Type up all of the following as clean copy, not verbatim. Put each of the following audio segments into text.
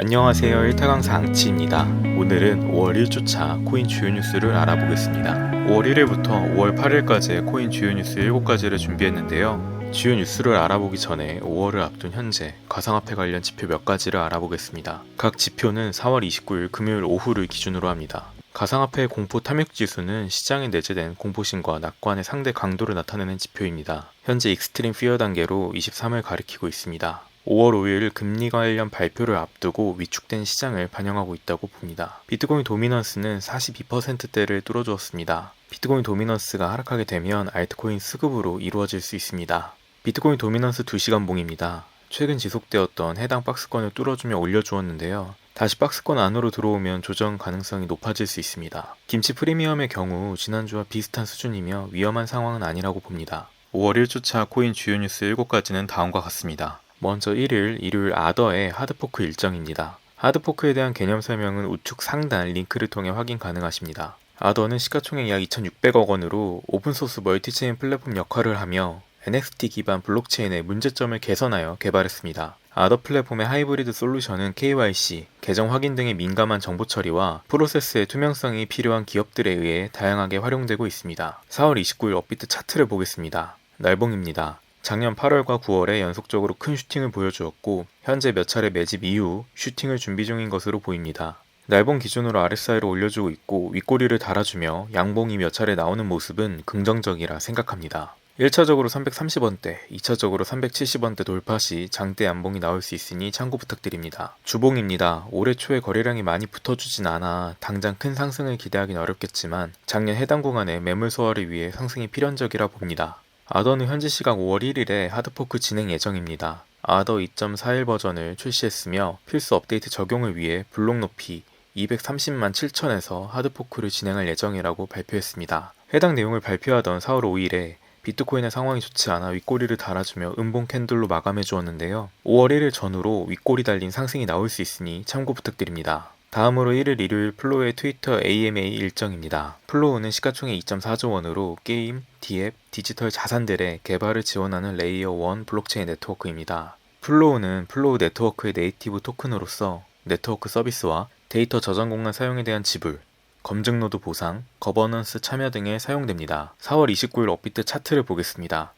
안녕하세요. 일타강사 앙치입니다. 오늘은 5월 1주차 코인 주요 뉴스를 알아보겠습니다. 5월 1일부터 5월 8일까지의 코인 주요 뉴스 7가지를 준비했는데요. 주요 뉴스를 알아보기 전에 5월을 앞둔 현재 가상화폐 관련 지표 몇 가지를 알아보겠습니다. 각 지표는 4월 29일 금요일 오후를 기준으로 합니다. 가상화폐의 공포 탐욕 지수는 시장에 내재된 공포심과 낙관의 상대 강도를 나타내는 지표입니다. 현재 익스트림 피어 단계로 23을 가리키고 있습니다. 5월 5일 금리 관련 발표를 앞두고 위축된 시장을 반영하고 있다고 봅니다. 비트코인 도미넌스는 42%대를 뚫어주었습니다. 비트코인 도미넌스가 하락하게 되면 알트코인 수급으로 이루어질 수 있습니다. 비트코인 도미넌스 2시간 봉입니다. 최근 지속되었던 해당 박스권을 뚫어주며 올려주었는데요. 다시 박스권 안으로 들어오면 조정 가능성이 높아질 수 있습니다. 김치 프리미엄의 경우 지난주와 비슷한 수준이며 위험한 상황은 아니라고 봅니다. 5월 1주차 코인 주요 뉴스 7가지는 다음과 같습니다. 먼저 1일 일요일 아더의 하드포크 일정입니다. 하드포크에 대한 개념 설명은 우측 상단 링크를 통해 확인 가능하십니다. 아더는 시가총액 약 2,600억 원으로 오픈소스 멀티체인 플랫폼 역할을 하며 NFT 기반 블록체인의 문제점을 개선하여 개발했습니다. 아더 플랫폼의 하이브리드 솔루션은 KYC, 계정 확인 등의 민감한 정보 처리와 프로세스의 투명성이 필요한 기업들에 의해 다양하게 활용되고 있습니다. 4월 29일 업비트 차트를 보겠습니다. 날봉입니다. 작년 8월과 9월에 연속적으로 큰 슈팅을 보여주었고 현재 몇 차례 매집 이후 슈팅을 준비 중인 것으로 보입니다. 날봉 기준으로 RSI를 올려주고 있고 윗꼬리를 달아주며 양봉이 몇 차례 나오는 모습은 긍정적이라 생각합니다. 1차적으로 330원대, 2차적으로 370원대 돌파 시 장대 양봉이 나올 수 있으니 참고 부탁드립니다. 주봉입니다. 올해 초에 거래량이 많이 붙어주진 않아 당장 큰 상승을 기대하긴 어렵겠지만 작년 해당 구간의 매물 소화를 위해 상승이 필연적이라 봅니다. 아더는 현지 시각 5월 1일에 하드포크 진행 예정입니다. 아더 2.41 버전을 출시했으며 필수 업데이트 적용을 위해 블록 높이 230만 7천에서 하드포크를 진행할 예정이라고 발표했습니다. 해당 내용을 발표하던 4월 5일에 비트코인의 상황이 좋지 않아 윗꼬리를 달아주며 음봉 캔들로 마감해 주었는데요. 5월 1일 전후로 윗꼬리 달린 상승이 나올 수 있으니 참고 부탁드립니다. 다음으로 1일 일요일 플로우의 트위터 AMA 일정입니다. 플로우는 시가총액 2.4조 원으로 게임, 디앱, 디지털 자산들의 개발을 지원하는 레이어 1 블록체인 네트워크입니다. 플로우는 플로우 네트워크의 네이티브 토큰으로서 네트워크 서비스와 데이터 저장 공간 사용에 대한 지불, 검증 노드 보상, 거버넌스 참여 등에 사용됩니다. 4월 29일 업비트 차트를 보겠습니다.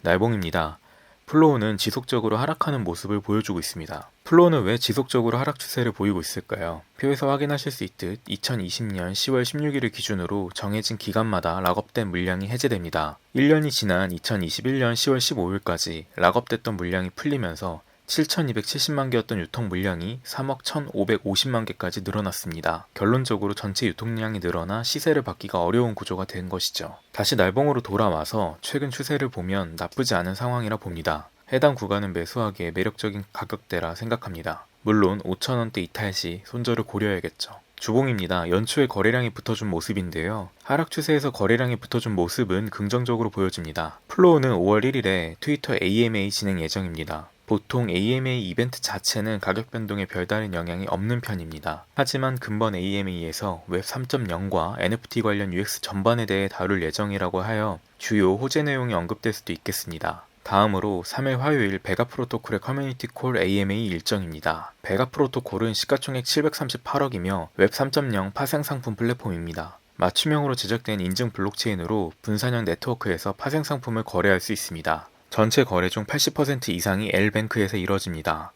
날봉입니다. 플로우는 지속적으로 하락하는 모습을 보여주고 있습니다. 플로우는 왜 지속적으로 하락 추세를 보이고 있을까요? 표에서 확인하실 수 있듯 2020년 10월 16일을 기준으로 정해진 기간마다 락업된 물량이 해제됩니다. 1년이 지난 2021년 10월 15일까지 락업됐던 물량이 풀리면서 7,270만 개였던 유통 물량이 3억 1,550만 개까지 늘어났습니다. 결론적으로 전체 유통량이 늘어나 시세를 받기가 어려운 구조가 된 것이죠. 다시 날봉으로 돌아와서 최근 추세를 보면 나쁘지 않은 상황이라 봅니다. 해당 구간은 매수하기에 매력적인 가격대라 생각합니다. 물론 5,000원대 이탈 시 손절을 고려해야겠죠. 주봉입니다. 연초에 거래량이 붙어준 모습인데요. 하락 추세에서 거래량이 붙어준 모습은 긍정적으로 보여집니다. 플로우는 5월 1일에 트위터 AMA 진행 예정입니다. 보통 AMA 이벤트 자체는 가격 변동에 별다른 영향이 없는 편입니다. 하지만 근본 AMA에서 웹 3.0과 NFT 관련 UX 전반에 대해 다룰 예정이라고 하여 주요 호재 내용이 언급될 수도 있겠습니다. 다음으로 3일 화요일 베가 프로토콜의 커뮤니티 콜 AMA 일정입니다. 베가 프로토콜은 시가총액 738억이며 웹 3.0 파생 상품 플랫폼입니다. 맞춤형으로 제작된 인증 블록체인으로 분산형 네트워크에서 파생 상품을 거래할 수 있습니다. 전체 거래 중 80% 이상이 L뱅크에서 이뤄집니다.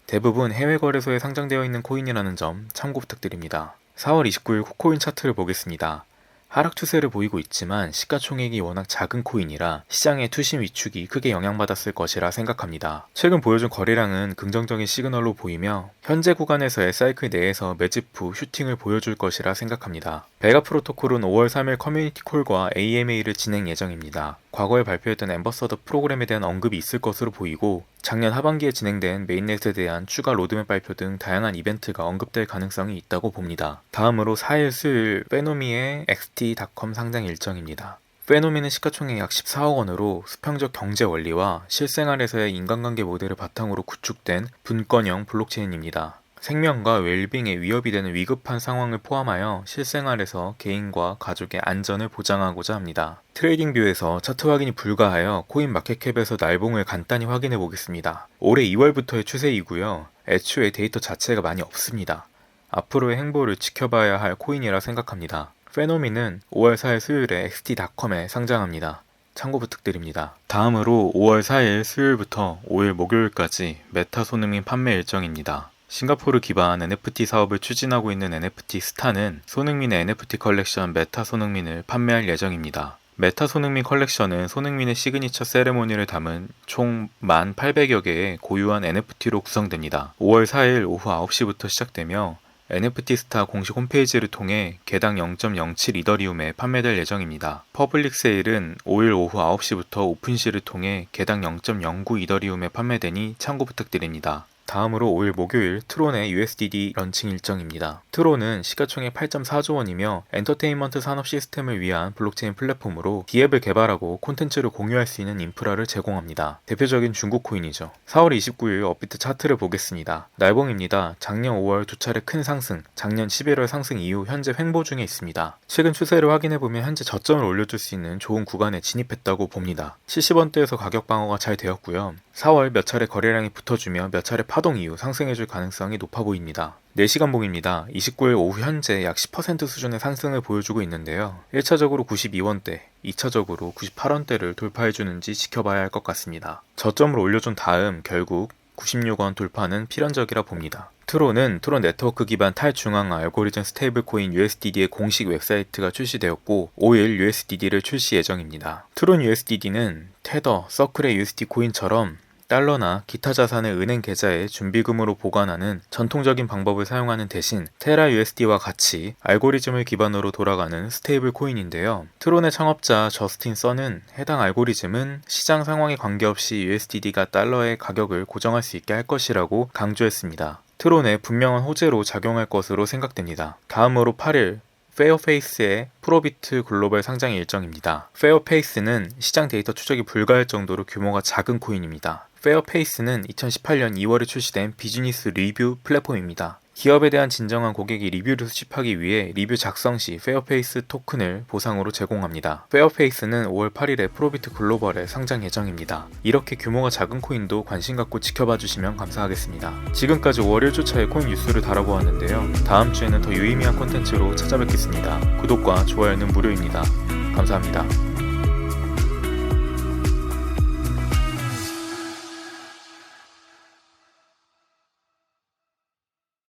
대부분 해외 거래소에 상장되어 있는 코인이라는 점 참고 부탁드립니다. 4월 29일 코코인 차트를 보겠습니다. 하락 추세를 보이고 있지만 시가총액이 워낙 작은 코인이라 시장의 투심 위축이 크게 영향받았을 것이라 생각합니다. 최근 보여준 거래량은 긍정적인 시그널로 보이며 현재 구간에서의 사이클 내에서 매집 후 슈팅을 보여줄 것이라 생각합니다. 베가 프로토콜은 5월 3일 커뮤니티 콜과 AMA를 진행 예정입니다. 과거에 발표했던 앰버서더 프로그램에 대한 언급이 있을 것으로 보이고 작년 하반기에 진행된 메인넷에 대한 추가 로드맵 발표 등 다양한 이벤트가 언급될 가능성이 있다고 봅니다. 다음으로 4일 수요일 페노미의 XT.com 상장 일정입니다. 페노미는 시가총액 약 14억 원으로 수평적 경제 원리와 실생활에서의 인간관계 모델을 바탕으로 구축된 분권형 블록체인입니다. 생명과 웰빙에 위협이 되는 위급한 상황을 포함하여 실생활에서 개인과 가족의 안전을 보장하고자 합니다. 트레이딩뷰에서 차트 확인이 불가하여 코인마켓캡에서 날봉을 간단히 확인해 보겠습니다. 올해 2월부터의 추세이고요. 애초에 데이터 자체가 많이 없습니다. 앞으로의 행보를 지켜봐야 할 코인이라 생각합니다. 페노민은 5월 4일 수요일에 XT.com에 상장합니다. 참고 부탁드립니다. 다음으로 5월 4일 수요일부터 5일 목요일까지 메타 손흥민 판매 일정입니다. 싱가포르 기반 NFT 사업을 추진하고 있는 NFT 스타는 손흥민의 NFT 컬렉션 메타 손흥민을 판매할 예정입니다. 메타 손흥민 컬렉션은 손흥민의 시그니처 세레모니를 담은 총 1,800여 개의 고유한 NFT로 구성됩니다. 5월 4일 오후 9시부터 시작되며 NFT 스타 공식 홈페이지를 통해 개당 0.07 이더리움에 판매될 예정입니다. 퍼블릭 세일은 5일 오후 9시부터 오픈시를 통해 개당 0.09 이더리움에 판매되니 참고 부탁드립니다. 다음으로 5일 목요일 트론의 USDD 런칭 일정입니다. 트론은 시가총액 8.4조 원이며 엔터테인먼트 산업 시스템을 위한 블록체인 플랫폼으로 기앱을 개발하고 콘텐츠를 공유할 수 있는 인프라를 제공합니다. 대표적인 중국 코인이죠. 4월 29일 업비트 차트를 보겠습니다. 날봉입니다. 작년 5월 두 차례 큰 상승, 작년 11월 상승 이후 현재 횡보 중에 있습니다. 최근 추세를 확인해보면 현재 저점을 올려줄 수 있는 좋은 구간에 진입했다고 봅니다. 70원대에서 가격 방어가 잘 되었고요. 4월 몇 차례 거래량이 붙어주며 몇 차례 파동 이후 상승해줄 가능성이 높아 보입니다. 4시간 봉입니다. 29일 오후 현재 약 10% 수준의 상승을 보여주고 있는데요. 1차적으로 92원대, 2차적으로 98원대를 돌파해주는지 지켜봐야 할 것 같습니다. 저점을 올려준 다음 결국 96원 돌파는 필연적이라 봅니다. 트론은 트론 네트워크 기반 탈중앙 알고리즘 스테이블 코인 USDD의 공식 웹사이트가 출시되었고 5일 USDD를 출시 예정입니다. 트론 USDD는 테더, 서클의 USD 코인처럼 달러나 기타 자산을 은행 계좌에 준비금으로 보관하는 전통적인 방법을 사용하는 대신 테라 USD와 같이 알고리즘을 기반으로 돌아가는 스테이블 코인인데요. 트론의 창업자 저스틴 선은 해당 알고리즘은 시장 상황에 관계없이 USDD가 달러의 가격을 고정할 수 있게 할 것이라고 강조했습니다. 트론의 분명한 호재로 작용할 것으로 생각됩니다. 다음으로 8일 페어페이스의 프로비트 글로벌 상장 일정입니다. 페어페이스는 시장 데이터 추적이 불가할 정도로 규모가 작은 코인입니다. 페어페이스는 2018년 2월에 출시된 비즈니스 리뷰 플랫폼입니다. 기업에 대한 진정한 고객이 리뷰를 수집하기 위해 리뷰 작성 시 페어페이스 토큰을 보상으로 제공합니다. 페어페이스는 5월 8일에 프로비트 글로벌에 상장 예정입니다. 이렇게 규모가 작은 코인도 관심 갖고 지켜봐 주시면 감사하겠습니다. 지금까지 5월 1주차의 코인 뉴스를 다뤄보았는데요. 다음 주에는 더 유의미한 콘텐츠로 찾아뵙겠습니다. 구독과 좋아요는 무료입니다. 감사합니다.